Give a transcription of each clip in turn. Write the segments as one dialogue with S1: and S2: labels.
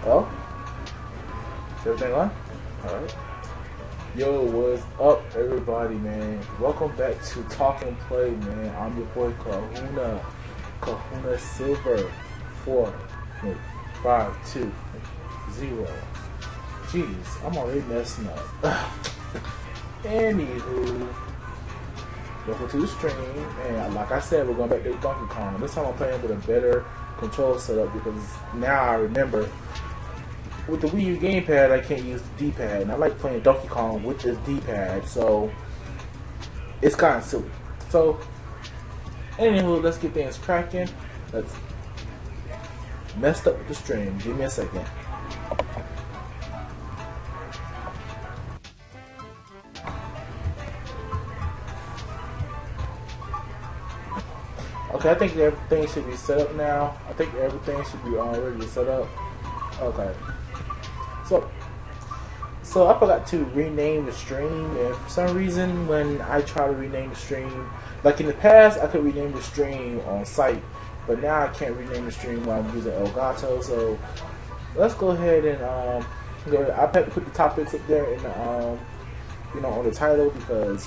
S1: Oh, is everything on? Alright. Yo, what's up, everybody, man? Welcome back to Talk and Play, man. I'm your boy Kahuna Silver 4520. Jeez, I'm already messing up. Anywho, welcome to the stream, and like I said, we're going back to Donkey Kong. This time I'm playing with a better control setup because now I remember with the Wii U gamepad I can't use the D-pad, and I like playing Donkey Kong with the D-pad, so it's kind of silly. So, anywho, let's get things cracking. Let's messed up with the stream. Give me a second. Okay, I think everything should be set up now. I think everything should be already set up. Okay. So I forgot to rename the stream, and for some reason when I try to rename the stream, like in the past I could rename the stream on site, but now I can't rename the stream while I'm using Elgato. So let's go ahead and I have to put the topics up there in the on the title because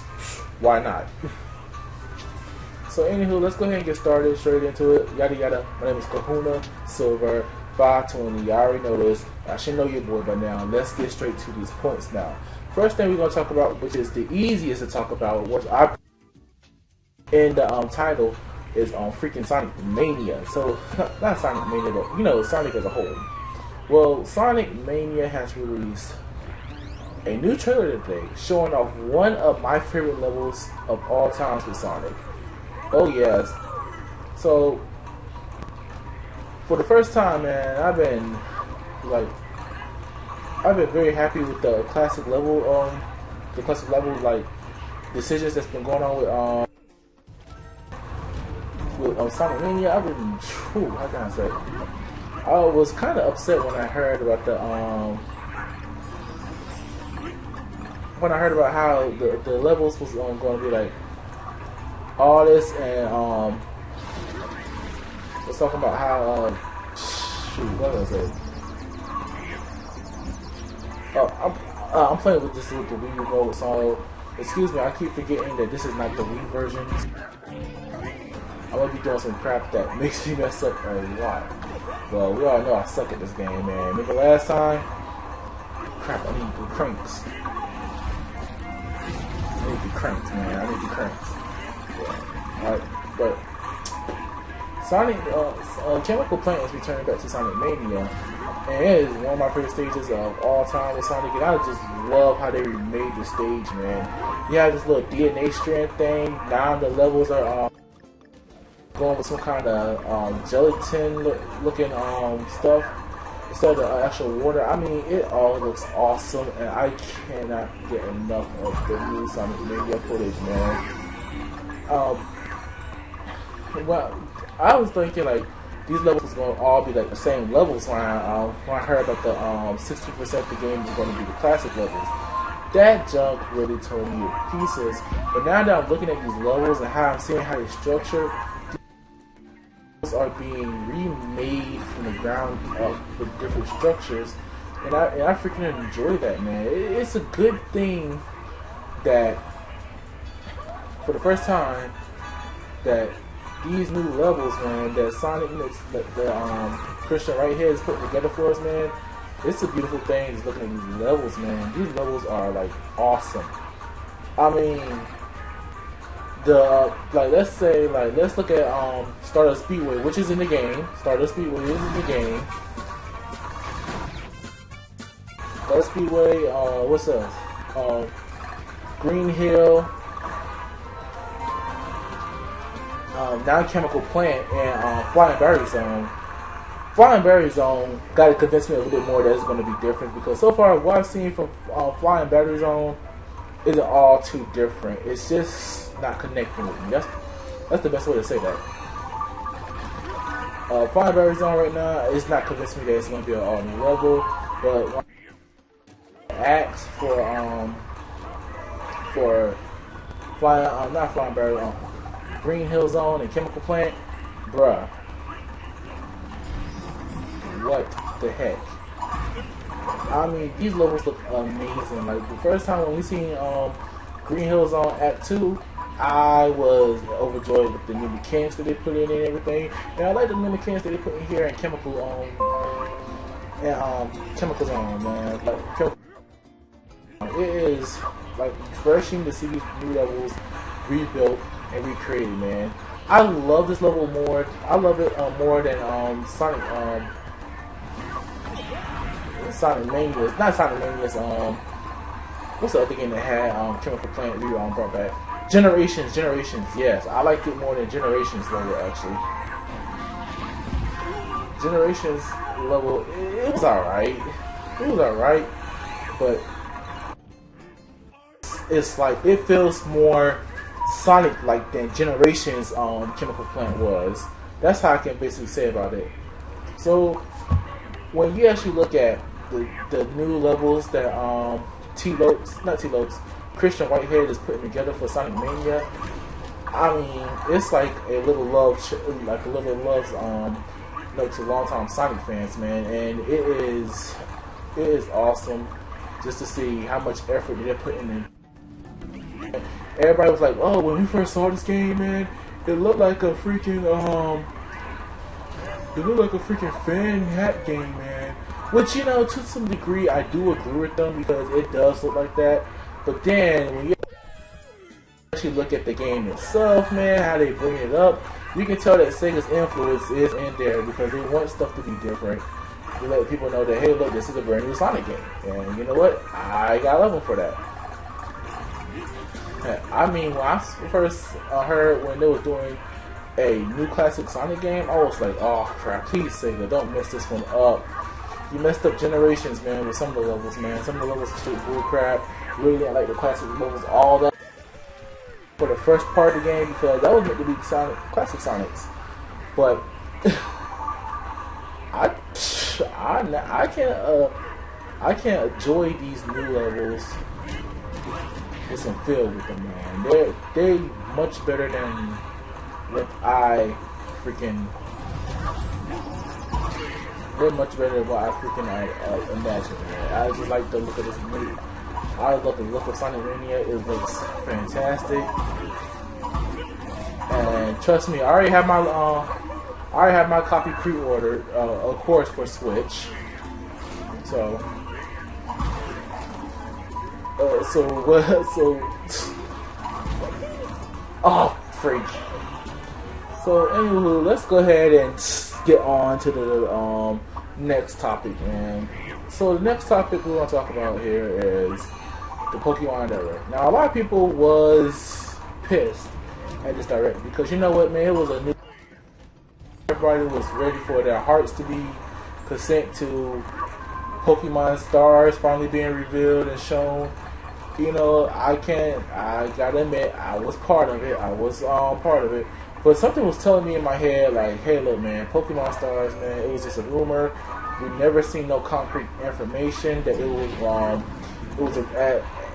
S1: why not? So anywho, let's go ahead and get started straight into it. Yada yada. My name is Kahuna Silver 520. Y'all already know this. I should know your boy by now. Let's get straight to these points now. First thing we're gonna talk about, which is the easiest to talk about, which I in the title is on freaking Sonic Mania. So not Sonic Mania, but Sonic as a whole. Well, Sonic Mania has released a new trailer today, showing off one of my favorite levels of all times with Sonic. Oh yes. So for the first time, man, I've been very happy with the classic level like decisions that's been going on with Sonic Mania. I've been, how can I say? I was kind of upset when I heard about how the levels was going to be like all this, and was talking about how what was I say? Oh, I'm playing with the Wii remote, so excuse me. I keep forgetting that this is not the Wii version. I'm gonna be doing some crap that makes me mess up a lot. Well, we all know I suck at this game, man. Remember last time? Crap, I need the cranks. I need the cranks, man. I need the cranks. Yeah. Alright, but Sonic, Chemical Plant is returning back to Sonic Mania, and it is one of my favorite stages of all time with Sonic, and I just love how they remade the stage, man. You have this little DNA strand thing. Now the levels are going with some kind of gelatin looking stuff instead of the actual water. I mean, it all looks awesome, and I cannot get enough of the new Sonic Mania footage, man. Well, I was thinking like these levels was going to all be like the same levels when I heard about the 60% of the game is going to be the classic levels. That junk really tore me to pieces. But now that I'm looking at these levels and how I'm seeing how they're structured, these are being remade from the ground up with different structures, and I freaking enjoy that, man. It's a good thing that for the first time that these new levels, man, that Sonic, Christian right here is putting together for us, man. It's a beautiful thing just looking at these levels, man. These levels are like awesome. I mean, let's look at Stardust Speedway, which is in the game. Stardust Speedway is in the game. Stardust Speedway, what's else? Green Hill. Non-Chemical Plant, and Flying Berry Zone. Flying Berry Zone got to convince me a little bit more that it's going to be different, because so far what I've seen from Flying Berry Zone isn't all too different. It's just not connecting with me. That's the best way to say that. Flying Berry Zone right now is not convincing me that it's going to be an all new level, but when I asked for Flying, not Flying Berry, Green Hill Zone and Chemical Plant, bruh. What the heck? I mean, these levels look amazing. Like the first time when we seen Green Hills on Act 2, I was overjoyed with the new mechanics that they put in and everything. And I like the new mechanics that they put in here and chemicals on, man. Like it is like refreshing to see these new levels rebuilt and recreated, man. I love this level more. I love it more than Sonic Mania's. Not Sonic Mania's. What's the other game that had Chemical Plant brought back? Generations. Yes, I liked it more than Generations level actually. Generations level, it was alright. But it's like it feels more Sonic like than Generations Chemical Plant was. That's how I can basically say about it. So when you actually look at the new levels that Christian Whitehead is putting together for Sonic Mania, I mean it's like a little love note to longtime Sonic fans, man, and it is awesome just to see how much effort they're putting in. Everybody was like, "Oh, when we first saw this game, man, it looked like a freaking fan hat game, man." Which, you know, to some degree, I do agree with them because it does look like that. But then when you actually look at the game itself, man, how they bring it up, you can tell that Sega's influence is in there because they want stuff to be different. They let people know that, hey, look, this is a brand new Sonic game, and you know what? I got love them for that. I mean, when I first heard when they were doing a new classic Sonic game, I was like, oh crap, please Sega, don't mess this one up. You messed up Generations, man, with some of the levels, man. Some of the levels are straight bull crap. Really didn't like the classic levels, all that for the first part of the game because that was meant to be classic Sonics. But I can't enjoy these new levels with some feel with them, man. They much better than what I freaking. They're much better than what I freaking imagined, man. I just like the look of this movie. I love the look of Sonic Mania. It looks fantastic, and trust me, I already have my copy pre-ordered, of course, for Switch. So oh freak. So anywho, let's go ahead and get on to the next topic, man. So the next topic we're gonna talk about here is the Pokemon Direct. Now a lot of people was pissed at this Direct because you know what, man, it was a new. Everybody was ready for their hearts to be consent to Pokemon Stars finally being revealed and shown. You know, I gotta admit, I was part of it. But something was telling me in my head, like, hey, look, man, Pokemon Stars, man, it was just a rumor. We never seen no concrete information that it was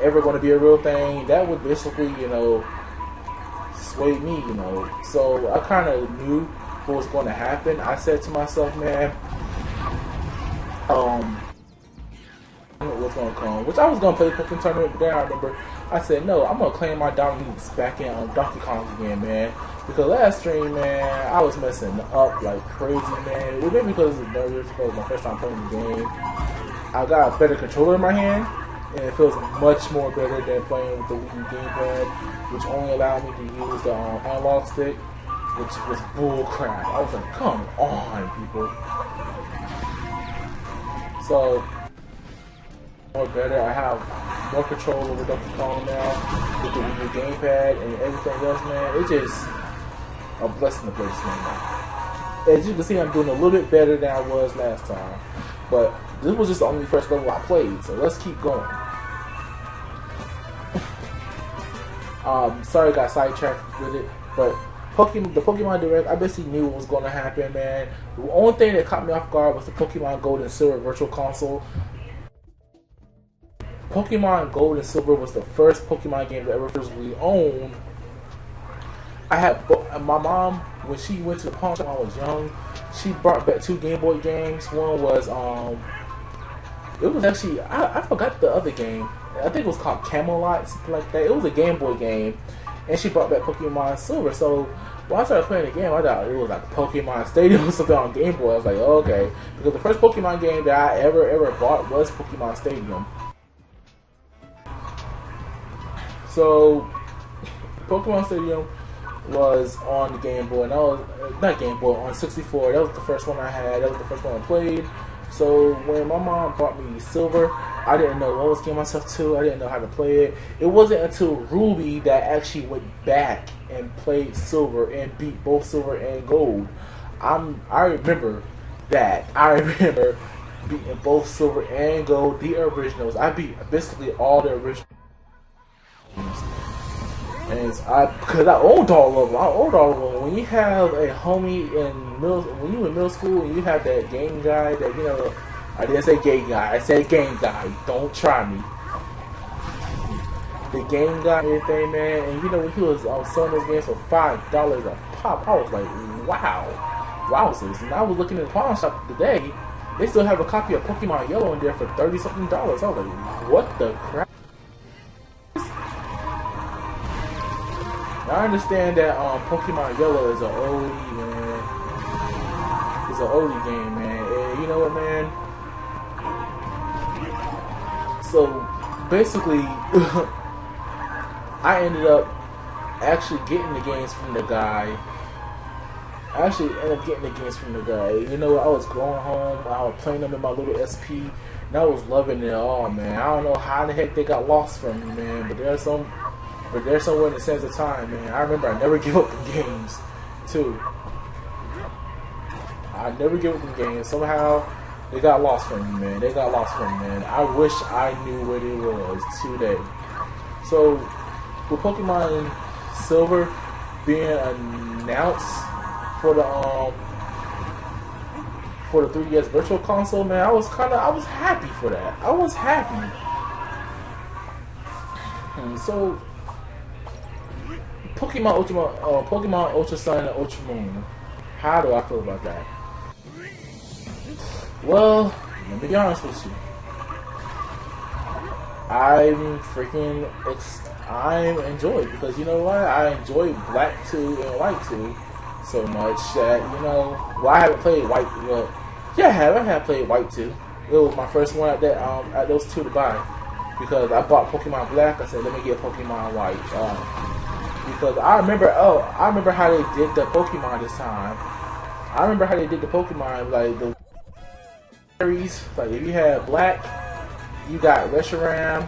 S1: ever going to be a real thing. That would basically, you know, sway me, you know. So I kind of knew what was going to happen. I said to myself, man, what's going to come, which I was going to play the Pokemon tournament, but then I remember I said, no, I'm going to claim my dominance back in Donkey Kong again, man. Because last stream, man, I was messing up like crazy, man. It was maybe because it was nervous, because it was my first time playing the game. I got a better controller in my hand, and it feels much more better than playing with the Wii U gamepad, which only allowed me to use the analog stick, which was bull crap. I was like, come on, people. So, more better. I have more control over Donkey Kong now with the Wii U gamepad and everything else, man. It's just a blessing to play this game now. As you can see, I'm doing a little bit better than I was last time. But this was just the only first level I played, so let's keep going. Sorry I got sidetracked with it, but the Pokemon Direct, I basically knew what was going to happen, man. The only thing that caught me off guard was the Pokemon Gold and Silver Virtual Console. Pokemon Gold and Silver was the first Pokemon game that I ever physically owned. I had my mom, when she went to the pawn shop when I was young, she brought back 2 Game Boy games. One was It was actually I forgot the other game. I think it was called Camelot, something like that. It was a Game Boy game, and she brought back Pokemon Silver. So when I started playing the game, I thought it was like Pokemon Stadium or something on Game Boy. I was like, oh, okay, because the first Pokemon game that I ever bought was Pokemon Stadium. So Pokemon Stadium was on the Game Boy, and that was not Game Boy, on 64. That was the first one I had. That was the first one I played. So when my mom bought me Silver, I didn't know what I was getting myself to. I didn't know how to play it. It wasn't until Ruby that actually went back and played Silver and beat both Silver and Gold. I remember that. I remember beating both Silver and Gold, the originals. I beat basically all the originals. And because I owned all of them. I owned all of them. When you have a homie when you in middle school and you have that game guy that, you know, I didn't say gay guy, I said game guy. Don't try me. The game guy, everything, man. And you know, when he was selling those games for $5 a pop, I was like, wow, wowzers. And I was looking in the pawn shop today. They still have a copy of Pokemon Yellow in there for $30-something. I was like, what the crap? I understand that Pokemon Yellow is an oldie, man. It's an oldie game, man. And you know what, man? So basically, I ended up actually getting the games from the guy. You know, I was going home, I was playing them in my little SP, and I was loving it all, man. I don't know how the heck they got lost from me, man, but they're somewhere in the sense of time, man. I remember I never give up the games, too. I never give up the games. Somehow, they got lost from me, man. I wish I knew where they was today. So, with Pokemon Silver being announced for the 3DS Virtual Console, man, I was happy for that. I was happy. So, Pokemon Ultra Sun and Ultra Moon. How do I feel about that? Well, let me be honest with you. I'm enjoyed, because you know what? I enjoy Black 2 and White 2 so much that, you know, well, I haven't played White. Well, yeah, I have played White 2. It was my first one at those two to buy, because I bought Pokemon Black. I said, let me get Pokemon White. Because I remember how they did the Pokemon this time. I remember how they did the Pokemon, like the series. Like if you had Black, you got Reshiram.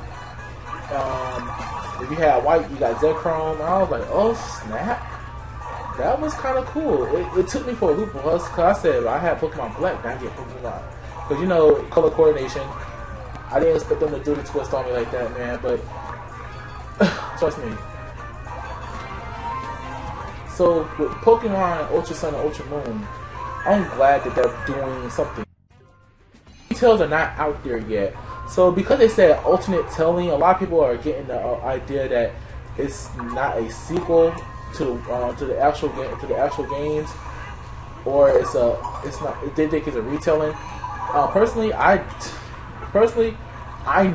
S1: If you had White, you got Zekrom. And I was like, oh snap, that was kind of cool. It took me for a loop, because I said I had Pokemon Black, then I get Pokemon. Because you know, color coordination. I didn't expect them to do the twist on me like that, man. But trust me. So with Pokemon Ultra Sun and Ultra Moon, I'm glad that they're doing something. Details are not out there yet. So because they said alternate telling, a lot of people are getting the idea that it's not a sequel to the actual games, or it's not. They think it's a retelling. Personally, I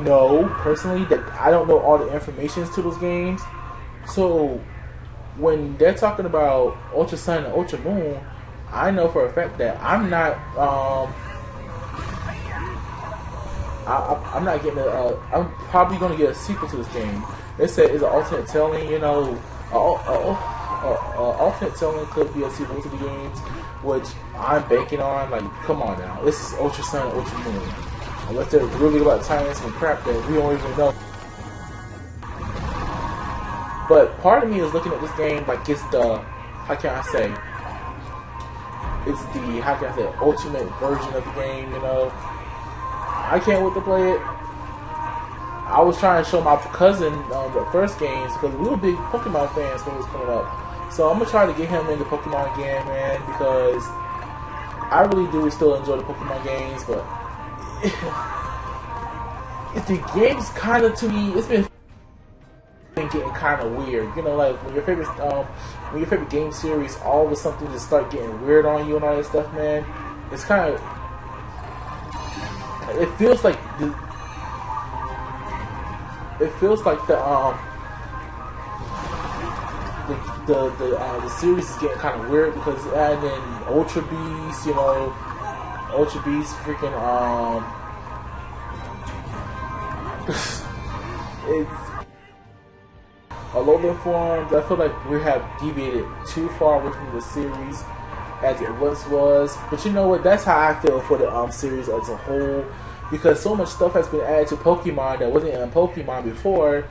S1: know that I don't know all the information to those games, so when they're talking about Ultra Sun and Ultra Moon, I know for a fact that I'm not I'm not getting I'm probably going to get a sequel to this game. They said it's an alternate telling, you know, alternate telling could be a sequel to the games, which I'm banking on. Like, come on now, this is Ultra Sun and Ultra Moon. Unless they're really about tying some crap that we don't even know. But part of me is looking at this game like it's the, ultimate version of the game, you know. I can't wait to play it. I was trying to show my cousin the first games, because we were big Pokemon fans when it was coming up. So I'm going to try to get him into Pokemon again, man, because I really do still enjoy the Pokemon games, but the game's kind of, to me, it's been getting kind of weird, you know, like when your favorite game series, all of a sudden just start getting weird on you and all that stuff, man. It's kind of it feels like the series is getting kind of weird because adding Ultra Beast, Ultra Beast freaking it's a little bit formed. I feel like we have deviated too far away from the series as it once was. But you know what? That's how I feel for the series as a whole, because so much stuff has been added to Pokemon that wasn't in Pokemon before.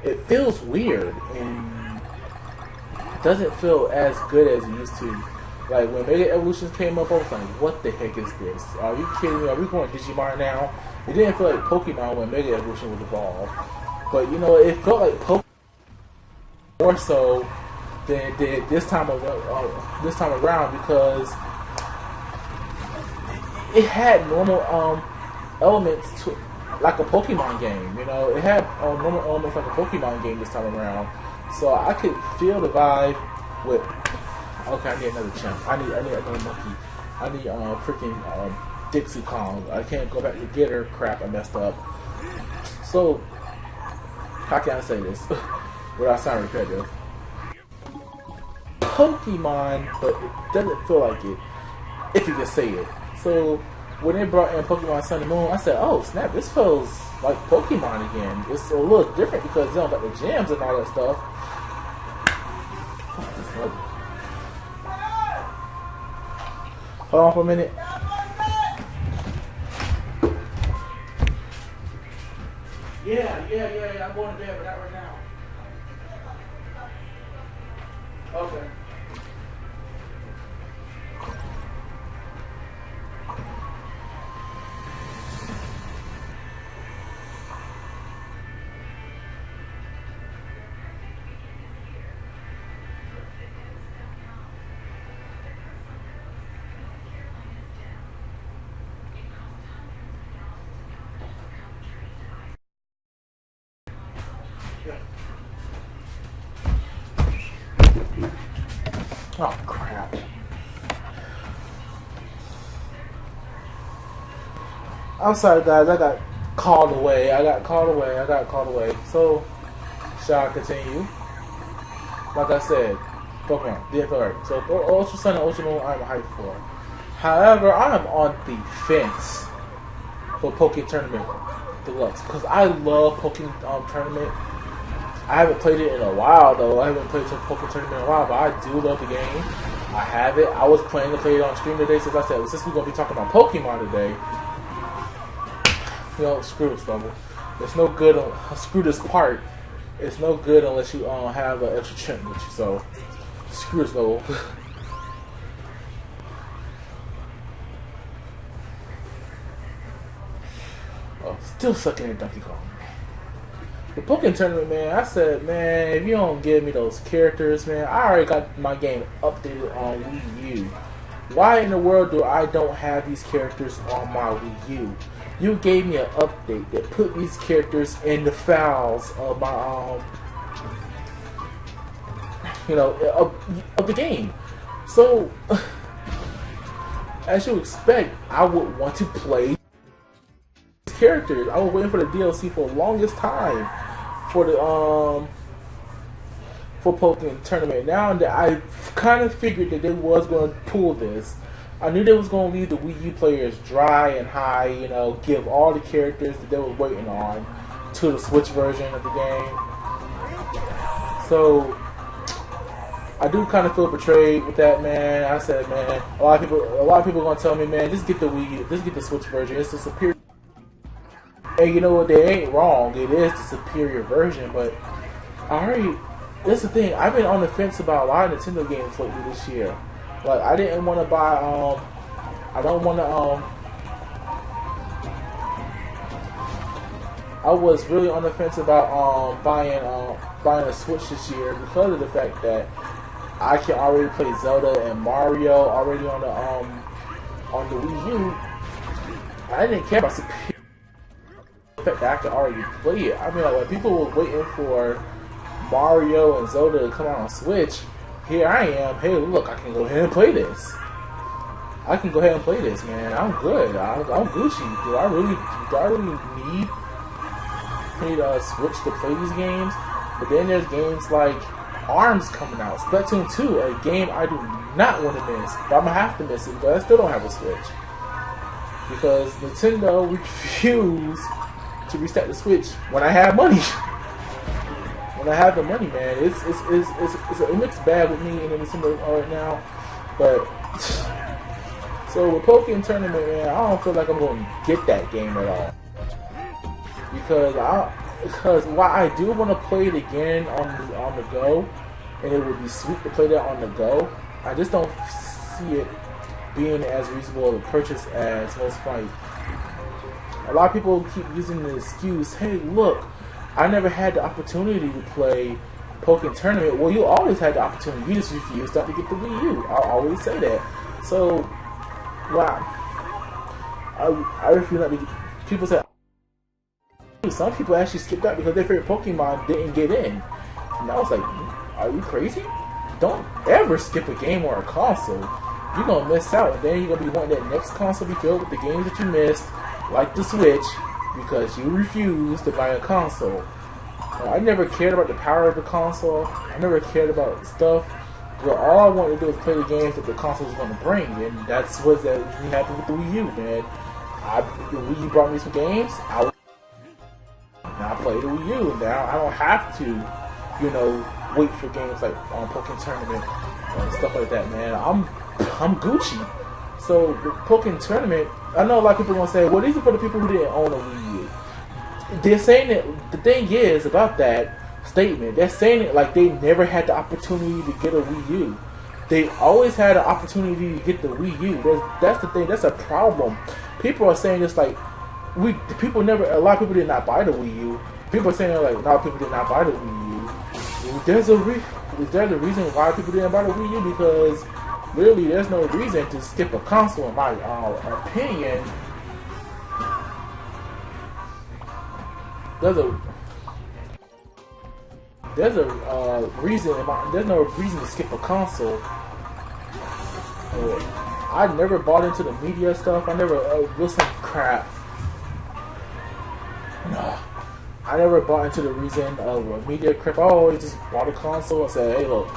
S1: It feels weird and doesn't feel as good as it used to. Like when Mega Evolutions came up, I was like, "What the heck is this? Are you kidding me? Are we going Digimon now?" It didn't feel like Pokemon when Mega Evolution was evolved, but it felt like Pokemon more so than it did this time around because it had normal elements to like a Pokemon game. It had normal elements like a Pokemon game this time around. So I could feel the vibe with. Okay, I need another champ. I need another monkey. I need freaking Dixie Kong. I can't go back to get her. Crap, I messed up. So how can I say this without sounding repetitive? Pokemon, but it doesn't feel like it. If you can say it. So when they brought in Pokemon Sun and Moon, I said, "Oh snap! This feels like Pokemon again." It's a little different because they don't got the gyms and all that stuff. Hold on for a minute. Yeah. I'm going to bed, but not right now. Okay. Oh crap. I'm sorry guys, I got called away. So shall I continue? Like I said, Pokemon, didn't feel right. So Ultra Sun and Ultra Moon I'm hyped for. However, I am on the fence for Poké Tournament Deluxe because I love Poké Tournament. I haven't played it in a while though. I haven't played some Poké Tournament in a while, but I do love the game. I have it. I was planning to play it on stream today, since I said, well, since we're gonna be talking about Pokemon today, screw this level. It's no good. Screw this part. It's no good unless you have an extra chimp with you. So screw this level. Still sucking in Donkey Kong. The Pokemon Tournament, man, I said, man, if you don't give me those characters, man, I already got my game updated on Wii U. Why in the world do I don't have these characters on my Wii U? You gave me an update that put these characters in the files of my, of the game. So, as you expect, I would want to play characters. I was waiting for the DLC for the longest time for the for Pokemon Tournament. Now that I kind of figured that they was going to pull this, I knew they was going to leave the Wii U players dry and high. Give all the characters that they were waiting on to the Switch version of the game. So I do kind of feel betrayed with that, man. I said, man, a lot of people are going to tell me, man, just get the Wii U, just get the Switch version. It's the superior. And you know what? They ain't wrong. It is the superior version, but that's the thing. I've been on the fence about a lot of Nintendo games lately this year. Like, I didn't want to buy, I was really on the fence about buying a Switch this year because of the fact that I can already play Zelda and Mario already on the Wii U. I didn't care about superior. The fact that I could already play it. I mean, like, when people were waiting for Mario and Zelda to come out on Switch, here I am. Hey, look, I can go ahead and play this. I can go ahead and play this, man. I'm good. I'm Gucci. Do I really need a Switch to play these games? But then there's games like ARMS coming out, Splatoon 2, a game I do not want to miss, but I'm gonna have to miss it because I still don't have a Switch because Nintendo refused to reset the Switch when I have money. When I have the money, man, it's a mixed bag with me and Nintendo right now. But so with Pokemon Tournament, man, I don't feel like I'm going to get that game at all because while I do want to play it again on the go, and it would be sweet to play that on the go, I just don't see it being as reasonable of a purchase as most might. A lot of people keep using the excuse, hey, look, I never had the opportunity to play Pokemon Tournament. Well, you always had the opportunity. You just refused not to get the Wii U. I always say that. So, wow. I refuse not to get... People say... Some people actually skipped out because their favorite Pokemon didn't get in. And I was like, are you crazy? Don't ever skip a game or a console. You're going to miss out. And then you're going to be wanting that next console to be filled with the games that you missed, like the Switch, because you refused to buy a console. I never cared about the power of the console. I never cared about stuff. But all I wanted to do was play the games that the console was going to bring. And that's what happened with the Wii U, man. The Wii U brought me some games. I play the Wii U. Now I don't have to, wait for games like Pokemon Tournament and stuff like that, man. I'm Gucci. So the Pokemon Tournament, I know a lot of people are gonna say, well, these are for the people who didn't own a Wii U. They're saying that the thing is about that statement, they're saying it like they never had the opportunity to get a Wii U. They always had an opportunity to get the Wii U. That's the thing. That's a problem. People are saying this like a lot of people did not buy the Wii U. People are saying that like a lot of people did not buy the Wii U. There's a reason why people didn't buy the Wii U, because really there's no reason to skip a console in my opinion. There's no reason to skip a console. I never bought into the media stuff. I never listen crap. No, I never bought into the reason of media crap. I always just bought a console and said, hey, look,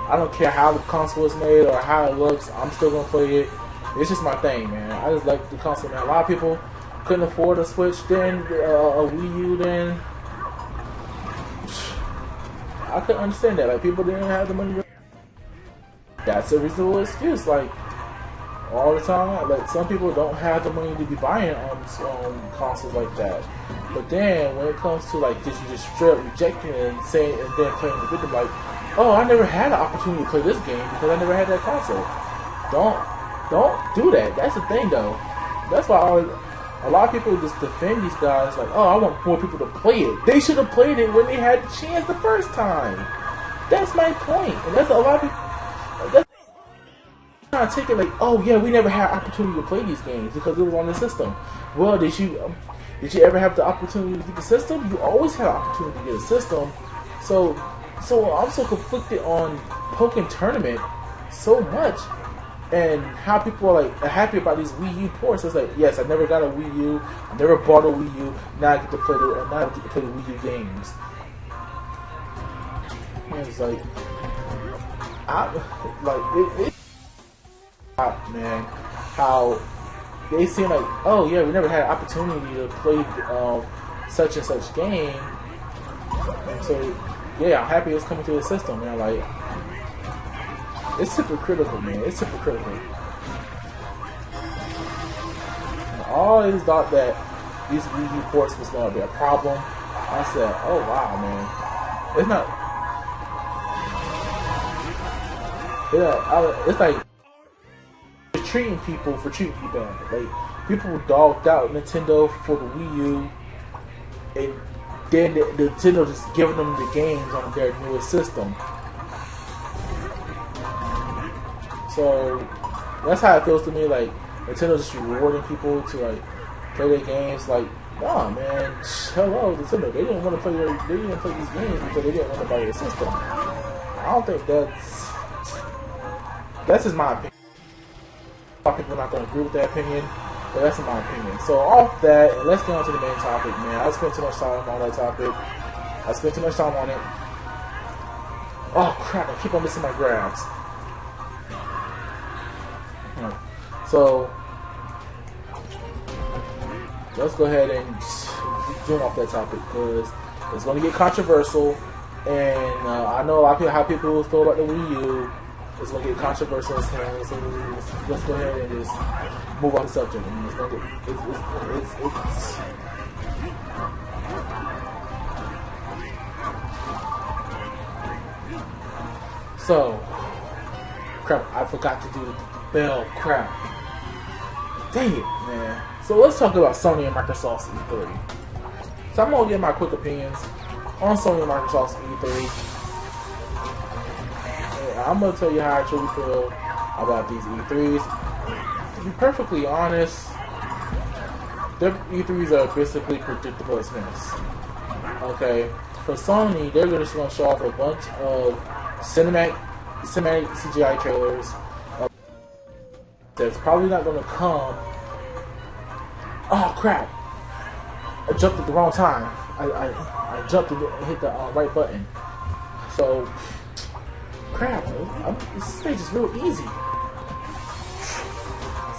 S1: I don't care how the console is made or how it looks, I'm still gonna play it. It's just my thing, man. I just like the console, man. A lot of people couldn't afford a Switch then, a Wii U then. I couldn't understand that. Like, people didn't have the money. That's a reasonable excuse. Like, all the time, like, some people don't have the money to be buying consoles like that. But then when it comes to like this, you just straight up rejecting it and saying, and then playing the victim like, oh, I never had an opportunity to play this game because I never had that console. Don't do that. That's the thing, though. That's why a lot of people just defend these guys like, oh, I want more people to play it. They should have played it when they had the chance the first time. That's my point. And that's a lot of people. That's trying to take it like, oh yeah, we never had opportunity to play these games because it was on the system. Well, did you ever have the opportunity to get the system? You always had an opportunity to get a system. So I'm so conflicted on Pokemon Tournament so much, and how people are like happy about these Wii U ports. It's like, yes, I never got a Wii U, I never bought a Wii U. Now I get to play the Wii U games. And it's like, man, how they seem like, oh yeah, we never had an opportunity to play such and such game, and so yeah, I'm happy it's coming to the system, man. Like, it's hypocritical, man. It's hypocritical. I always thought that these Wii U ports was going to be a problem. I said, oh wow, man, it's not. It's like treating people for treating you bad. Like, people dogged out Nintendo for the Wii U, and then the Nintendo just giving them the games on their newest system. So that's how it feels to me. Like, Nintendo just rewarding people to like play their games. Like, nah, man, hello, Nintendo. They didn't want to play these games because they didn't want to buy your system. I don't think that's just my opinion. A lot of people are not going to agree with that opinion, but that's my opinion. So off that, and let's get on to the main topic, man. I spent too much time on that topic. I spent too much time on it. Oh crap! I keep on missing my grabs. So let's go ahead and zoom off that topic because it's going to get controversial, and I know a lot of people, how people feel about the Wii U. It's going to get controversial as hell, so let's go ahead and just move on the subject. I mean, it's going to get, So, crap, I forgot to do the bell, crap. Dang it, man. So let's talk about Sony and Microsoft's E3. So I'm going to give my quick opinions on Sony and Microsoft's E3. I'm going to tell you how I truly feel about these E3s. To be perfectly honest, their E3s are basically predictable as mess. Okay, for Sony, they're just going to show off a bunch of cinematic CGI trailers that's probably not going to come. Oh crap! I jumped at the wrong time. I jumped and hit the right button. So, crap, this stage is real easy.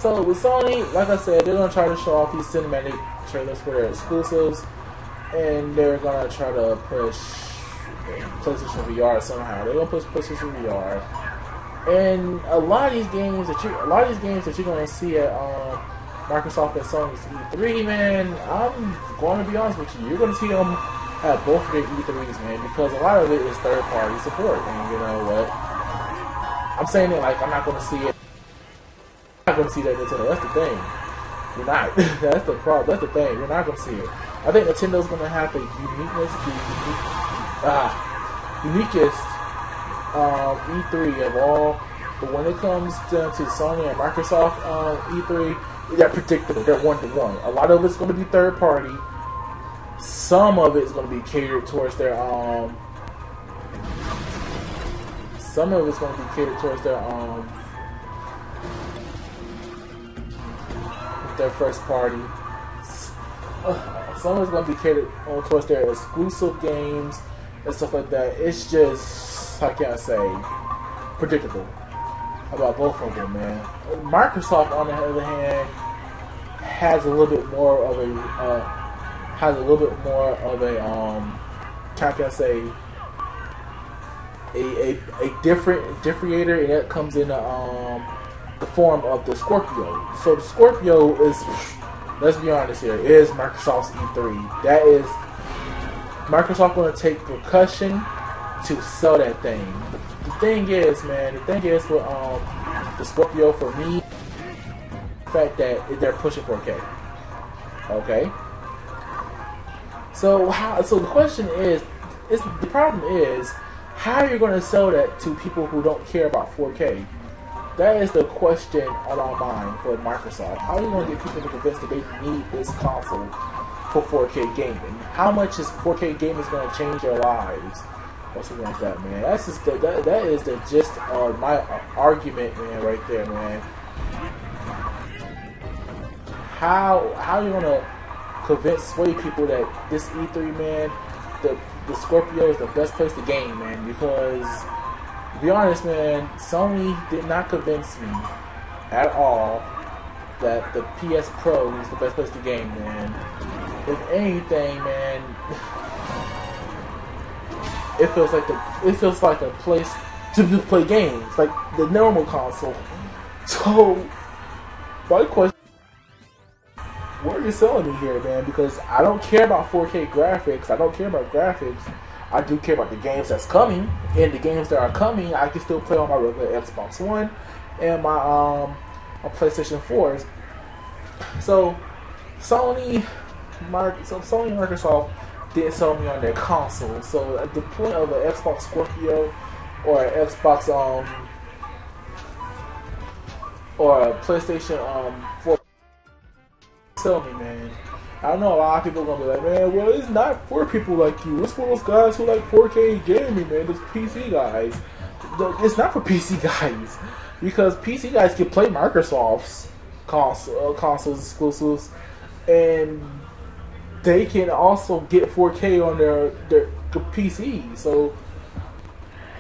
S1: So with Sony, like I said, they're going to try to show off these cinematic trailers for their exclusives, and they're going to try to push PlayStation VR somehow. They're going to push PlayStation VR, and a lot of these games that you're going to see at Microsoft and Sony's E3, man, I'm going to be honest with you, you're going to see them at both of their E3s, man, because a lot of it is third-party support, and you know what? I'm saying it like I'm not going to see it. I'm not going to see that Nintendo. That's the thing. You're not. That's the problem. That's the thing. You're not going to see it. I think Nintendo's going to have the uniquest E3 of all. But when it comes down to Sony and Microsoft E3, they're predictable. They're one-to-one. A lot of it's going to be third-party. Some of it is going to be catered towards their their first party. Some of it's going to be catered towards their exclusive games and stuff like that. It's just, how can I say, predictable about both of them, man. Microsoft, on the other hand, has a little bit more of a how can I say, a differentiator, and that comes in the form of the Scorpio. So the Scorpio is, let's be honest here, is Microsoft's E3. That is Microsoft going to take percussion to sell that thing. The thing is, man, with the Scorpio for me, the fact that they're pushing 4K. Okay. So the question is, the problem is, how are you going to sell that to people who don't care about 4K? That is the question on our mind for Microsoft. How are you going to get people to convince that they need this console for 4K gaming? How much is 4K gaming going to change their lives? Or something like that, man. That's just that is the gist of my argument, man, right there, man. How are you going to sway people that this E3, man, the Scorpio is the best place to game, man? Because, to be honest, man, Sony did not convince me at all that the PS Pro is the best place to game, man. If anything, man, it feels like a place to play games, like the normal console. So, my question: what are you selling me here, man? Because I don't care about 4K graphics. I don't care about graphics. I do care about the games that's coming, and the games that are coming, I can still play on my regular Xbox One and my PlayStation 4s. So Sony and Microsoft didn't sell me on their console. So at the point of an Xbox Scorpio or an Xbox or a PlayStation 4, sell me, man. I know a lot of people are gonna be like, man, well, it's not for people like you. It's for those guys who like 4K gaming, man. Those PC guys. it's not for PC guys because PC guys can play Microsoft's consoles exclusives, and they can also get 4K on their PC. So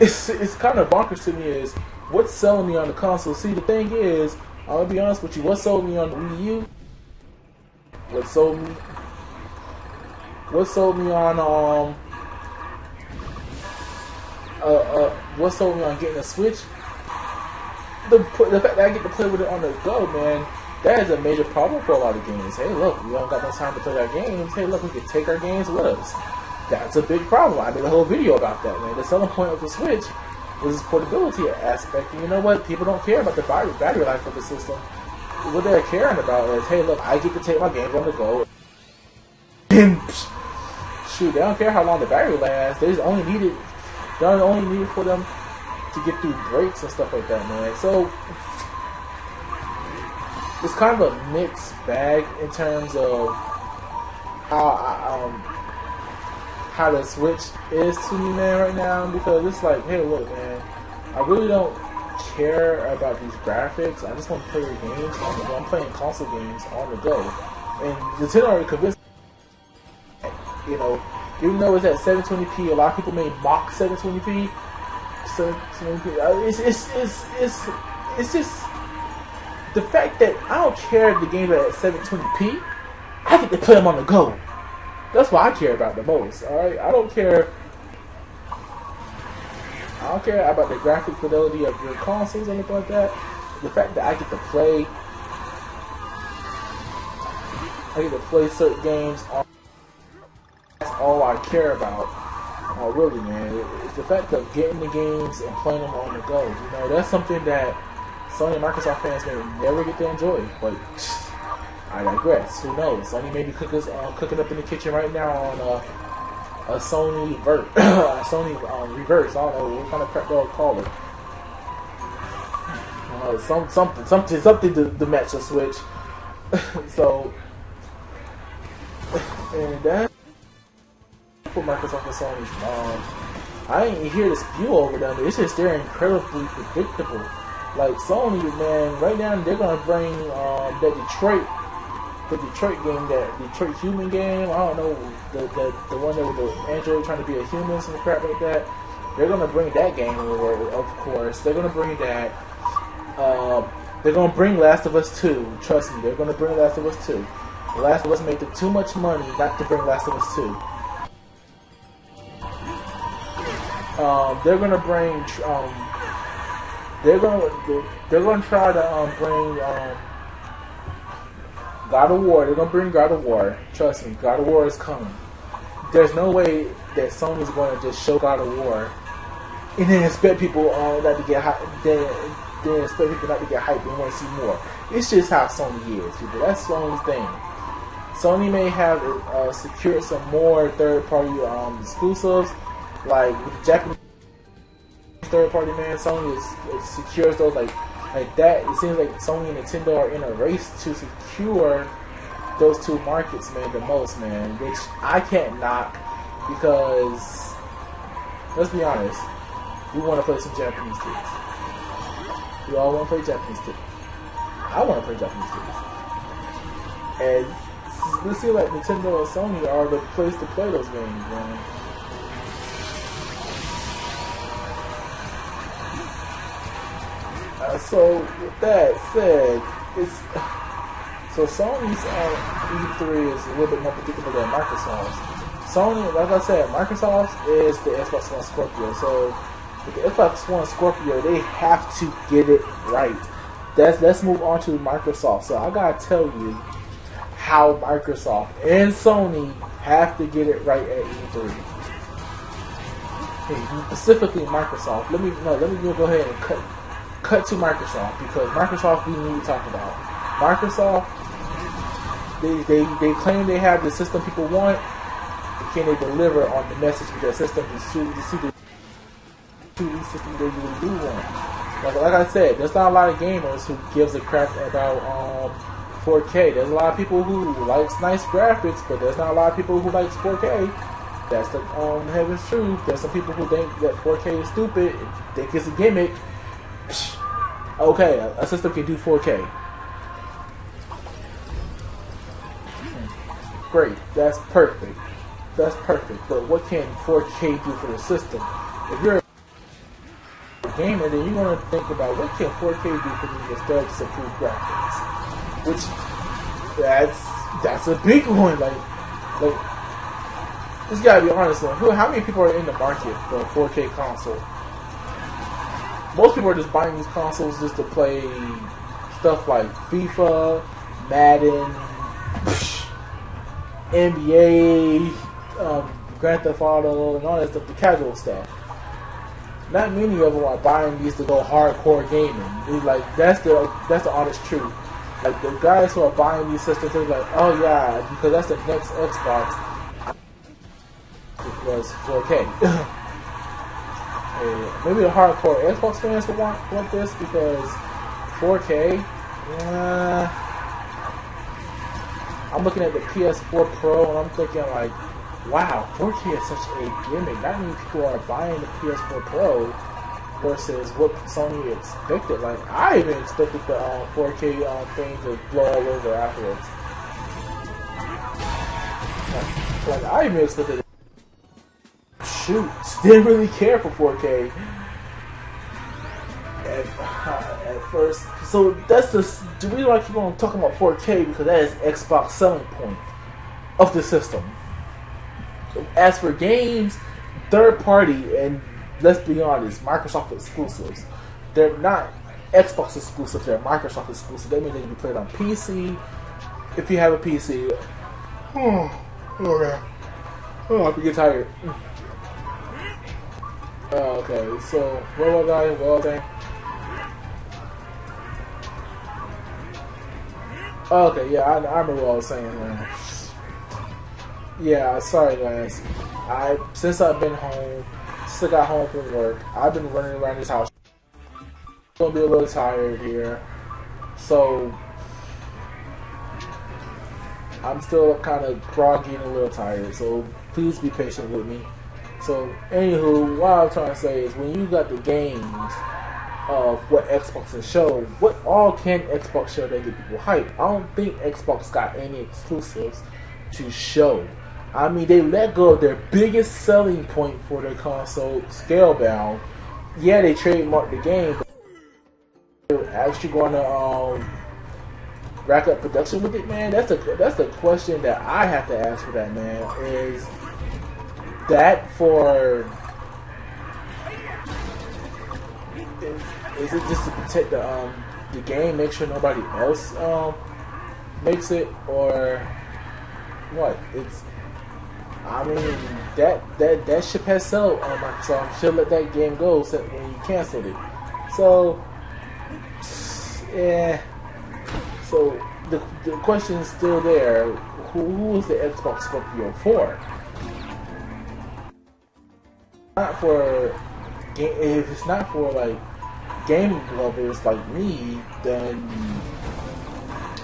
S1: it's kind of bonkers to me is what's selling me on the console. See, the thing is, I'll be honest with you, what sold me on the Wii U, what sold me on what sold me on getting a Switch, the fact that I get to play with it on the go, man, that is a major problem for a lot of games. Hey, look, we don't got no time to play our games. Hey, look, we can take our games with us. That's a big problem. I made a whole video about that, man. The selling point of the Switch is this portability aspect. And you know what? People don't care about the battery life of the system. What they're caring about is, hey, look, I get to take my games on the go. And shoot, they don't care how long the battery lasts. They only need it for them to get through breaks and stuff like that, man. So it's kind of a mixed bag in terms of how the Switch is to me, man, right now, because it's like, hey, look, man, I really don't care about these graphics. I just want to play your games on the go. I'm playing console games on the go, and Nintendo already convinced me, you know, even though it's at 720p, a lot of people may mock 720p. 720p. It's just the fact that I don't care if the game is at 720p. I get to play them on the go. That's what I care about the most. All right, I don't care about the graphic fidelity of your consoles or anything like that. The fact that I get to play certain games, that's all I care about. Really, man, it's the fact of getting the games and playing them on the go. You know, that's something that Sony and Microsoft fans may never get to enjoy. But I digress. Who knows? Sony may be cooking up in the kitchen right now on a Sony Sony Reverse. I don't know what kind of crap they'll call it. Something to match the Switch. So, and that for Microsoft and Sony. I ain't here to spew over them. It's just they're incredibly predictable. Like Sony, man, right now they're gonna bring the Detroit game, that Detroit Human game. I don't know, the one that with the android trying to be a human, some crap like that. They're gonna bring that game over, of course. They're gonna bring that. They're gonna bring Last of Us 2. Trust me, they're gonna bring Last of Us 2. Last of Us made them too much money not to bring Last of Us 2. They're gonna bring. They're gonna try to bring God of War. They're gonna bring God of War. Trust me, God of War is coming. There's no way that Sony's going to just show God of War and then expect people not to get hyped. Then expect people not to get hyped and want to see more. It's just how Sony is, people. That's Sony's thing. Sony may have secured some more third-party exclusives, like with the Japanese third-party, man. Sony secures those like that. It seems like Sony and Nintendo are in a race to secure those two markets, man, the most, man. Which I can't knock because, let's be honest, we want to play some Japanese titties. We all want to play Japanese titties. I want to play Japanese titties. And it seems like Nintendo and Sony are the place to play those games, man. So with that said, Sony's E3 is a little bit more predictable than Microsoft's. Sony, like I said, Microsoft is the Xbox One Scorpio. So with the Xbox One Scorpio, they have to get it right. Let's move on to Microsoft. So I gotta tell you how Microsoft and Sony have to get it right at E3. Specifically Microsoft. Let me go ahead and cut to Microsoft, because Microsoft we need to talk about. Microsoft, they claim they have the system people want. Can they deliver on the message with their system to see the system they really do want? Like I said, there's not a lot of gamers who gives a crap about 4K. There's a lot of people who likes nice graphics, but there's not a lot of people who likes 4K. That's the heaven's truth. There's some people who think that 4K is stupid, think it's a gimmick. Psh, okay, a system can do 4K. Great, that's perfect. That's perfect. But what can 4K do for the system? If you're a gamer, then you're going to think about what can 4K do for me instead of just improved graphics. Which that's a big one. Like just gotta be honest. How many people are in the market for a 4K console? Most people are just buying these consoles just to play stuff like FIFA, Madden, NBA, Grand Theft Auto, and all that stuff, the casual stuff. Not many of them are buying these to go hardcore gaming. It's like that's the honest truth. Like the guys who are buying these systems, they're like, oh yeah, because that's the next Xbox. It was 4K. Maybe the hardcore Xbox fans will want this because 4K. I'm looking at the PS4 Pro and I'm thinking like, wow, 4K is such a gimmick. Not many people are buying the PS4 Pro versus what Sony expected. Like, I even expected the 4K thing to blow all over afterwards. Like I even expected it. Shoot, didn't really care for 4K at first. So that's the reason why I keep on talking about 4K, because that is Xbox selling point of the system. As for games, third party, and let's be honest, Microsoft exclusives. They're not Xbox exclusives, they're Microsoft exclusives. That means they can be played on PC. If you have a PC. I get tired. Okay, so what was I saying? Okay, yeah, I remember what I was saying, man. Yeah, sorry guys. Since I've been home, since I got home from work, I've been running around this house. I'm gonna be a little tired here, so I'm still kind of groggy and a little tired. So please be patient with me. So anywho, what I'm trying to say is, when you got the games of what Xbox can show, what all can Xbox show that get people hype? I don't think Xbox got any exclusives to show. I mean, they let go of their biggest selling point for their console, Scalebound. Yeah, they trademarked the game, but they're actually going to rack up production with it, man. That's the question that I have to ask for that, man. Is that for? Is it just to protect the game, make sure nobody else makes it, or what? I mean, that ship has sold on Microsoft. Should let that game go when you canceled it. So, yeah. So the question is still there. Who is the Xbox Scorpio for? Not for if it's not for like game lovers like me, then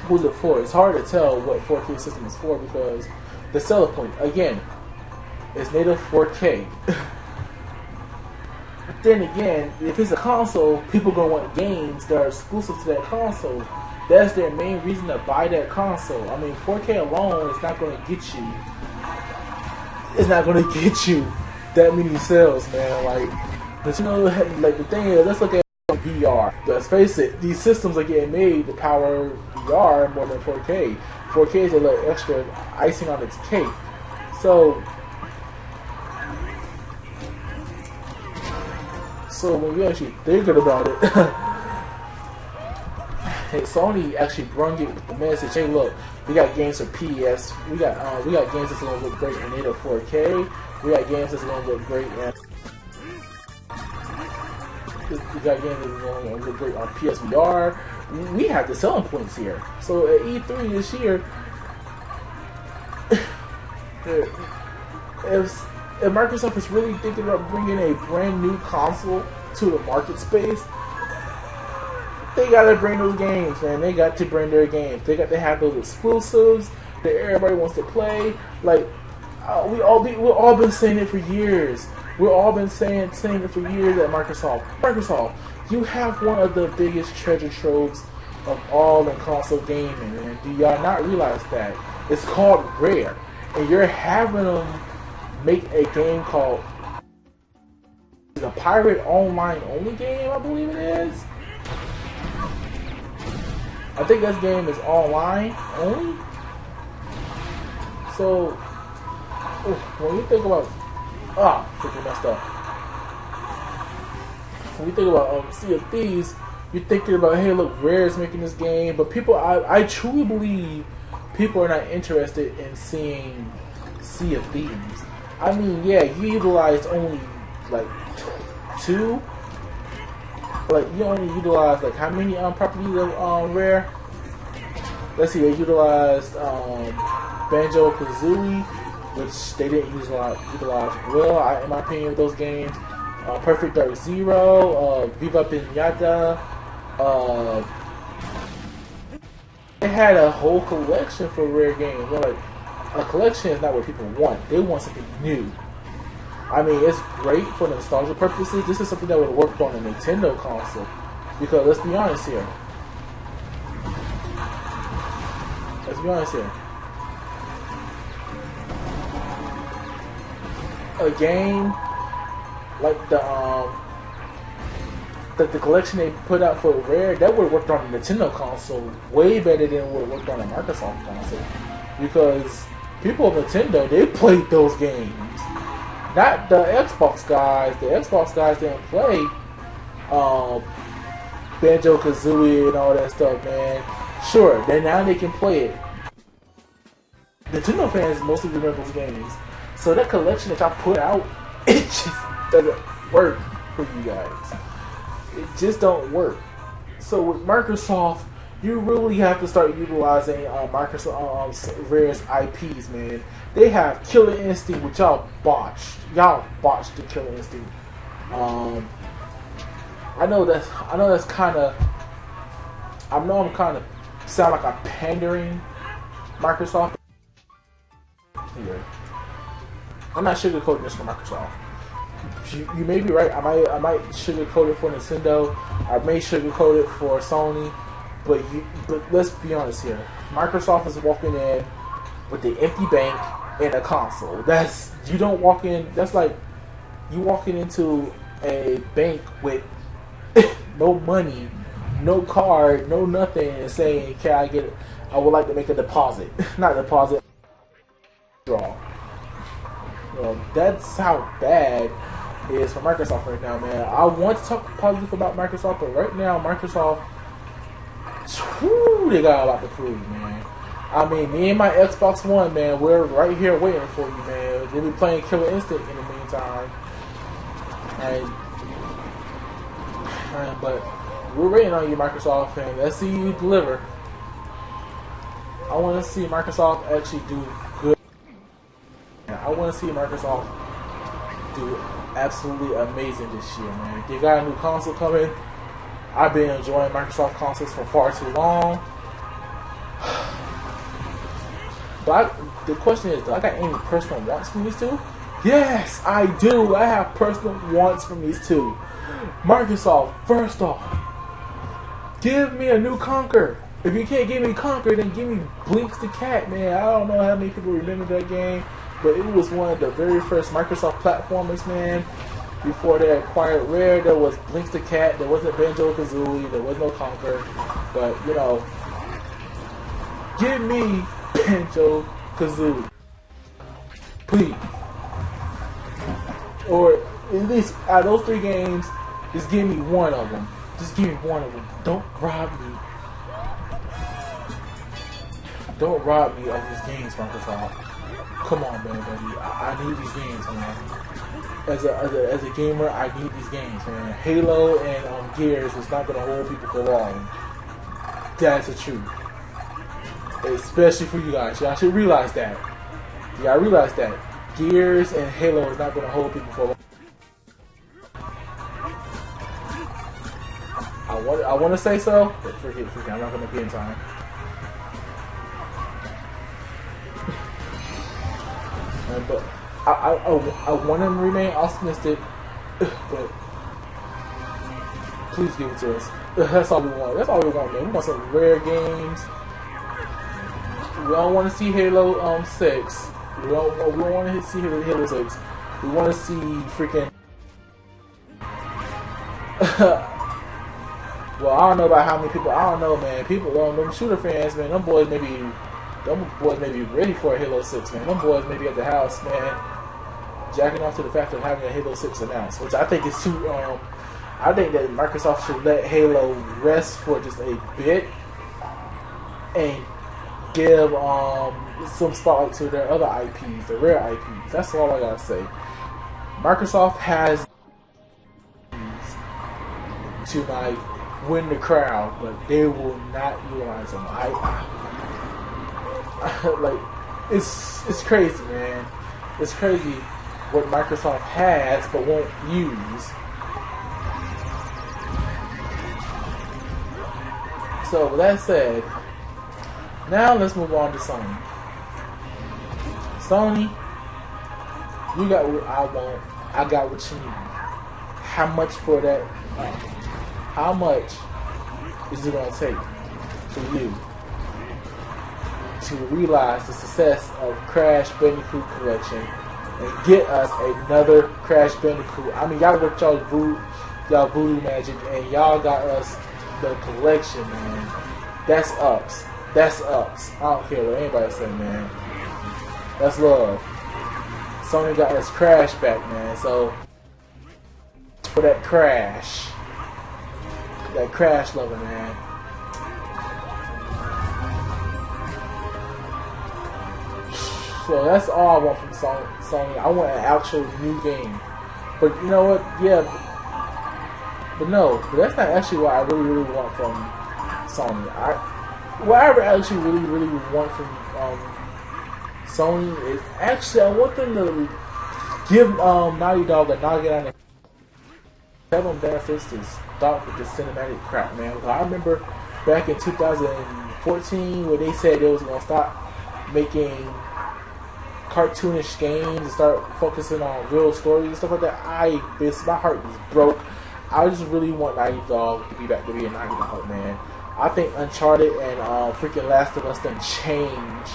S1: who's it for? It's hard to tell what 4K system is for, because the selling point, again, is native 4K. But then again, if it's a console, people gonna want games that are exclusive to that console. That's their main reason to buy that console. I mean, 4K alone is not gonna get you. It's not gonna get you that many sales, man. Like, but you know, like the thing is, let's look at VR. Let's face it, these systems are getting made to power VR more than 4K. 4K is a little extra icing on its cake. So when you actually thinking about it, hey, Sony actually brought it the message. Hey, look, we got games for PS. We got games that's gonna look great in native 4K. We got games that's gonna look great in. We got games that's gonna look great on PSVR. We have the selling points here. So at E3 this year, if Microsoft is really thinking about bringing a brand new console to the market space, they gotta bring those games, man. They got to bring their games. They got to have those exclusives that everybody wants to play. Like, We've all been saying it for years. We've all been saying it for years at Microsoft. Microsoft, you have one of the biggest treasure troves of all in console gaming, man. Do y'all not realize that? It's called Rare, and you're having them make a game called a pirate online only game, I believe it is. I think this game is online only. So, when you think about freaking messed up. When you think about Sea of Thieves, you're thinking about, hey, look, Rare is making this game, but people, I truly believe people are not interested in seeing Sea of Thieves. I mean, yeah, you utilized only like two. Like, you only utilized like how many properties of Rare? Let's see, they utilized Banjo-Kazooie, which they didn't utilize well, in my opinion, with those games. Perfect Dark Zero, Viva Pinata. They had a whole collection for Rare games. Well, like, a collection is not what people want. They want something new. I mean, it's great for nostalgia purposes. This is something that would have worked on a Nintendo console. Because let's be honest here. A game like the collection they put out for Rare, that would have worked on a Nintendo console way better than it would have worked on a Microsoft console. Because people on Nintendo, they played those games. Not the Xbox guys. The Xbox guys didn't play Banjo-Kazooie and all that stuff, man. Sure, then now they can play it. Nintendo fans mostly remember those games. So that collection that y'all put out, it just doesn't work for you guys. It just don't work. So with Microsoft, you really have to start utilizing Microsoft Rare's IPs, man. They have Killer Instinct, which y'all botched. Y'all botched the Killer Instinct. I know that's kind of. I know I'm kind of sound like I'm pandering Microsoft. Here, I'm not sugarcoating this for Microsoft. You may be right. I might sugarcoat it for Nintendo. I may sugarcoat it for Sony. But let's be honest here. Microsoft is walking in with the empty bank and a console. You don't walk in. That's like you walking into a bank with no money, no card, no nothing, and saying, "Can I get it? I would like to make a deposit." Not deposit. Draw. That's how bad it is for Microsoft right now, man. I want to talk positive about Microsoft, but right now, Microsoft, they got a lot to prove, man. I mean, me and my Xbox One, man, we're right here waiting for you, man. We'll be playing Killer Instinct in the meantime. But we're waiting on you, Microsoft, and let's see you deliver. I want to see Microsoft actually do good. I want to see Microsoft do absolutely amazing this year, man. They got a new console coming. I've been enjoying Microsoft consoles for far too long. But the question is, do I got any personal wants from these two? Yes, I do. I have personal wants from these two. Microsoft, first off, give me a new Conquer. If you can't give me Conquer, then give me Blinks the Cat, man. I don't know how many people remember that game, but it was one of the very first Microsoft platformers, man. Before they acquired Rare, there was Blinks the Cat, there wasn't Banjo-Kazooie, there was no Conquer, but, you know, give me Banjo-Kazooie. Please. Or at least out of those three games, just give me one of them. Just give me one of them. Don't rob me. Don't rob me of these games, Microsoft. Come on, man, baby. I need these games, man. As a gamer, I need these games, man. Halo and Gears is not gonna hold people for long. That's the truth. Especially for you guys. Y'all should realize that. Y'all realize that. Gears and Halo is not gonna hold people for long. I want to say so, but forget. I'm not gonna be in time. But I want them to remain optimistic, but please give it to us. That's all we want. That's all we want, man. We want some rare games. We don't want to see Halo 6. We don't want to see Halo 6. We want to see freaking. Well, I don't know about how many people. I don't know, man. People, them shooter fans, man. Them boys may be ready for a Halo 6, man. Them boys may be at the house, man, jacking off to the fact of having a Halo 6 announced, which I think is too. I think that Microsoft should let Halo rest for just a bit and give some spotlight to their other IPs, the rare IPs. That's all I gotta say. Microsoft has to like win the crowd, but they will not utilize them. Like it's crazy, man. It's crazy what Microsoft has but won't use. So with that said, now let's move on to Sony. Sony, you got what I want. I got what you need. How much for that? How much is it going to take for you to realize the success of Crash Bandicoot Collection and get us another Crash Bandicoot? I mean, y'all worked y'all voodoo magic and y'all got us the collection, man. That's ups. That's ups. I don't care what anybody say, man. That's love. Sony got us Crash back, man. So for that Crash lover, man. So that's all I want from Sony. I want an actual new game. But you know what? Yeah. But that's not actually what I really want from Sony. What I actually really want from Sony is actually I want them to give Naughty Dog a nugget on the tell them benefits to stop with the cinematic crap, man. Because I remember back in 2014 when they said they was gonna stop making cartoonish games and start focusing on real stories and stuff like that. My heart was broke. I just really want Naughty Dog to be back to being Naughty Dog, man. I think Uncharted and freaking Last of Us done change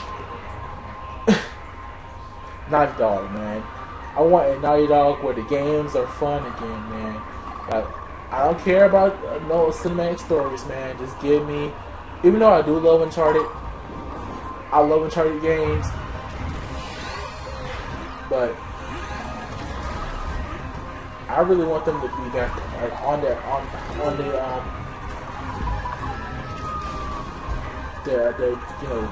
S1: Naughty Dog, man. I want a Naughty Dog where the games are fun again, man. Like, I don't care about no cinematic stories, man. Just give me, even though I do love Uncharted, I love Uncharted games, but I really want them to be back on the you know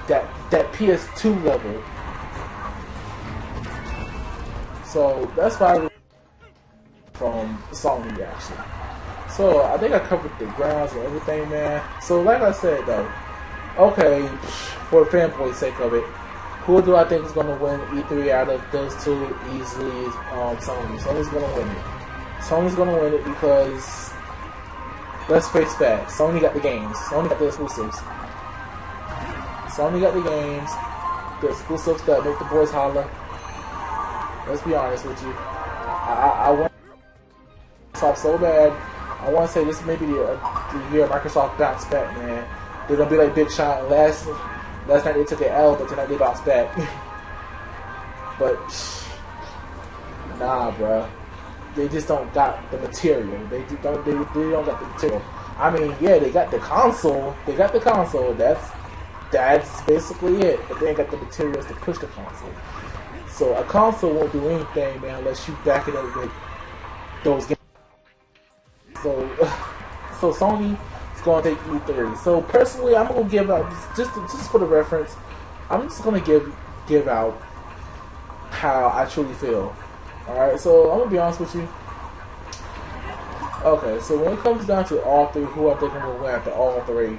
S1: that PS2 level. So that's why I really from Sony actually. So I think I covered the grounds and everything, man. So like I said though, okay, for the fanboy's sake of it, who do I think is going to win E3 out of those two easily? Sony. Sony's going to win it. Sony's going to win it because, let's face facts, Sony got the games. Sony got the exclusives. Sony got the games, the exclusives that make the boys holler. Let's be honest with you. I want Microsoft so bad. I want to say this may be the year Microsoft bounce back, man. They're going to be like Big Shot last night they took an L, but tonight they bounced back. But nah, bruh. They just don't got the material. They don't got the material. I mean, yeah, they got the console. That's basically it. But they ain't got the materials to push the console. So a console won't do anything, man, unless you back it up with those games. So Sony going to take E3. So personally, I'm going to give out just for the reference. I'm just going to give out how I truly feel. All right. So I'm going to be honest with you. Okay. So when it comes down to all three, who I think I'm going to win after all three,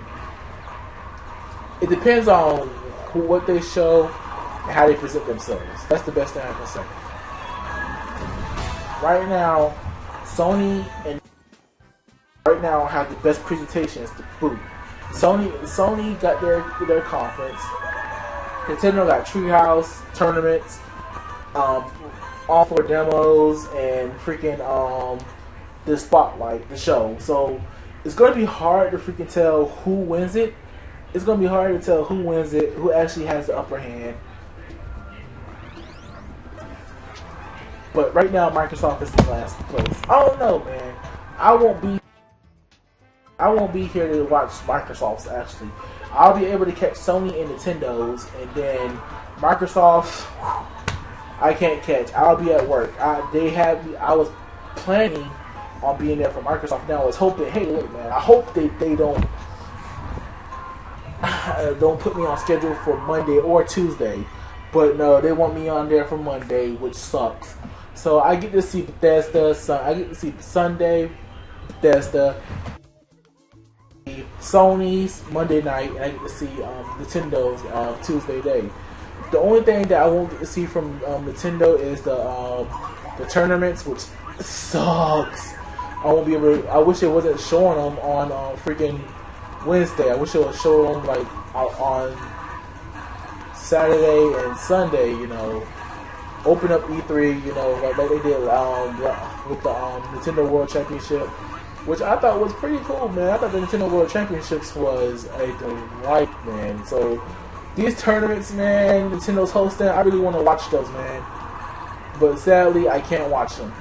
S1: it depends on what they show and how they present themselves. That's the best thing I can say. Right now, Sony and have the best presentations to boot. Sony got their conference. Nintendo got Treehouse tournaments, all for demos, and freaking the spotlight, the show. So it's going to be hard to freaking tell who wins it. It's going to be hard to tell who wins it, who actually has the upper hand. But right now, Microsoft is in last place. I don't know, man. I won't be here to watch Microsoft's actually. I'll be able to catch Sony and Nintendo's, and then Microsoft's I can't catch. I'll be at work. I was planning on being there for Microsoft. Now I was hoping, hey, look, man, I hope they don't put me on schedule for Monday or Tuesday. But no, they want me on there for Monday, which sucks. So I get to see Bethesda. I get to see Sunday, Bethesda, Sony's Monday night, and I get to see Nintendo's Tuesday day. The only thing that I won't get to see from Nintendo is the tournaments, which sucks. I won't be able to, I wish it wasn't showing them on freaking Wednesday. I wish it was showing them like on Saturday and Sunday, you know. Open up E3, you know, like they did with the Nintendo World Championship, which I thought was pretty cool, man. I thought the Nintendo World Championships was a delight, man. So these tournaments, man, Nintendo's hosting, I really want to watch those, man. But sadly, I can't watch them.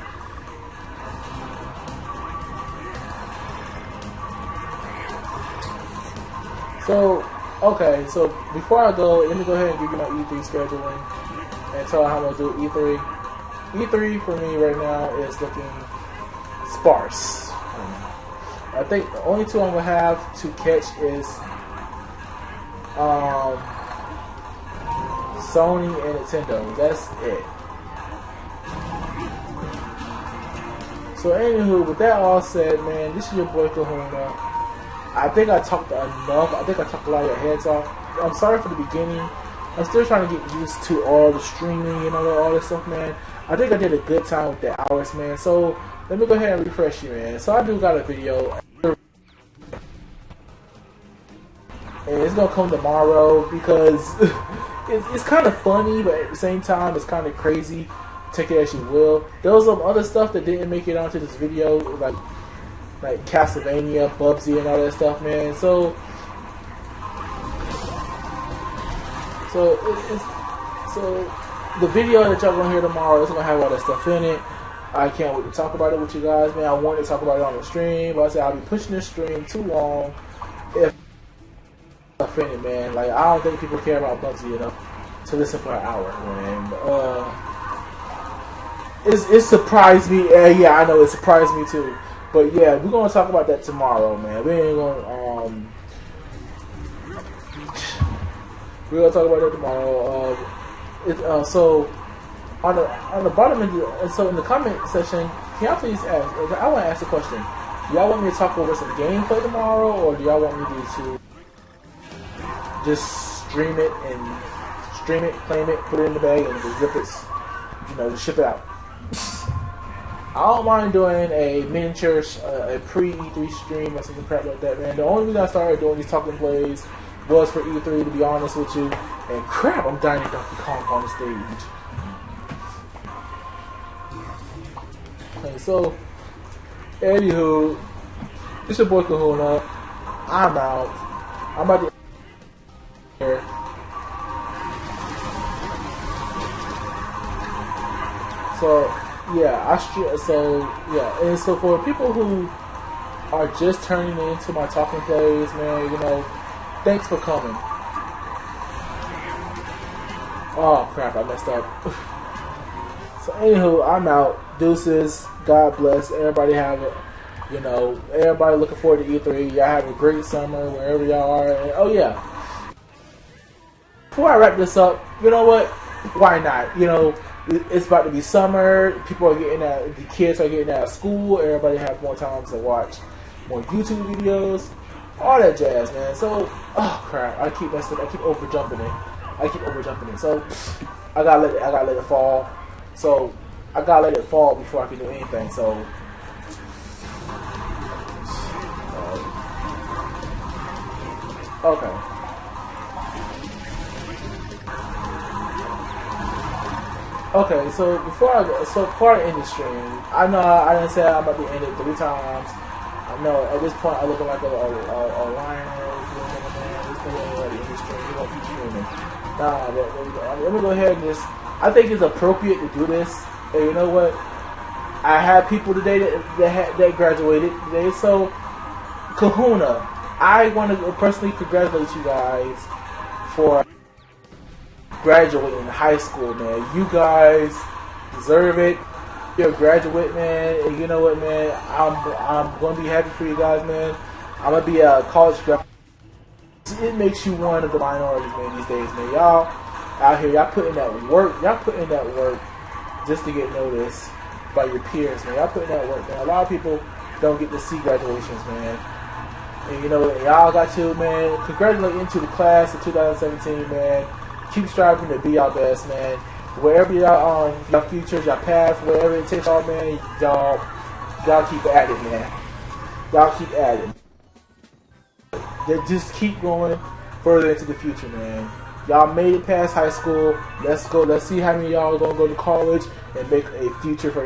S1: So, okay, so before I go, let me go ahead and give you my E3 scheduling and tell how I'm going to do E3. E3 for me right now is looking sparse. I think the only two I'm going to have to catch is Sony and Nintendo. That's it. So anywho, with that all said, man, this is your boy Kahuna. I think I talked enough. I think I talked a lot of your heads off. I'm sorry for the beginning. I'm still trying to get used to all the streaming and all this stuff, man. I think I did a good time with the hours, man. So let me go ahead and refresh you, man. So I do got a video, and it's gonna come tomorrow because it's kind of funny, but at the same time, it's kind of crazy. Take it as you will. There was some other stuff that didn't make it onto this video, like Castlevania, Bubsy, and all that stuff, man. So the video that y'all gonna hear tomorrow is gonna have all that stuff in it. I can't wait to talk about it with you guys, man. I wanted to talk about it on the stream, but I said I'll be pushing this stream too long if stuff in it, man. Like, I don't think people care about Bubsy enough to listen for an hour, man. It surprised me. Yeah, I know it surprised me too. But yeah, we're gonna talk about that tomorrow, man. We ain't gonna we're gonna talk about that tomorrow. So on the bottom of so in the comment section, can y'all please ask? I want to ask a question. Do y'all want me to talk over some gameplay tomorrow, or do y'all want me to just stream it, claim it, put it in the bag, and just zip it, just ship it out? I don't mind doing a miniature, a pre-E3 stream or something crap like that, man. The only reason I started doing these talking plays was for E3, to be honest with you. And crap, I'm dying to Donkey Kong on the stage. Okay, so, anywho, it's your boy Kahuna. I'm out. I'm about to here. So, yeah, and so for people who are just turning into my talking plays, man, thanks for coming. Oh crap, I messed up. So anywho, I'm out. Deuces. God bless. Everybody have it. Everybody looking forward to E3. Y'all have a great summer wherever y'all are. And, oh yeah. Before I wrap this up, you know what? Why not? It's about to be summer. People are getting out. The kids are getting out of school. Everybody have more time to watch more YouTube videos. All that jazz, man. So, oh crap! I keep over jumping it. So, I gotta let it fall. So, I gotta let it fall before I can do anything. So, okay. Okay, so before I end the stream, I know I didn't say I'm about to end it 3 times. I know at this point I'm looking like a lioness, man. This nigga ain't ready in the stream. He won't keep streaming. Nah, but let me go ahead and just. I think it's appropriate to do this. And you know what? I had people today that graduated today, so Kahuna, I want to personally congratulate you guys for graduating high school, man. You guys deserve it. You're a graduate, man, and you know what, man? I'm gonna be happy for you guys, man. I'm gonna be a college graduate. It makes you one of the minorities, man, these days, man. Y'all out here, y'all putting that work. Y'all putting that work just to get noticed by your peers, man. Y'all putting that work, man. A lot of people don't get to see graduations, man. And you know what? Y'all got to, man. Congratulate into the class of 2017, man. Keep striving to be your best, man. Wherever y'all your futures, your path, wherever it takes y'all, man, y'all keep at it, man. Y'all keep at it. Just keep going further into the future, man. Y'all made it past high school. Let's go. Let's see how many of y'all are gonna go to college and make a future for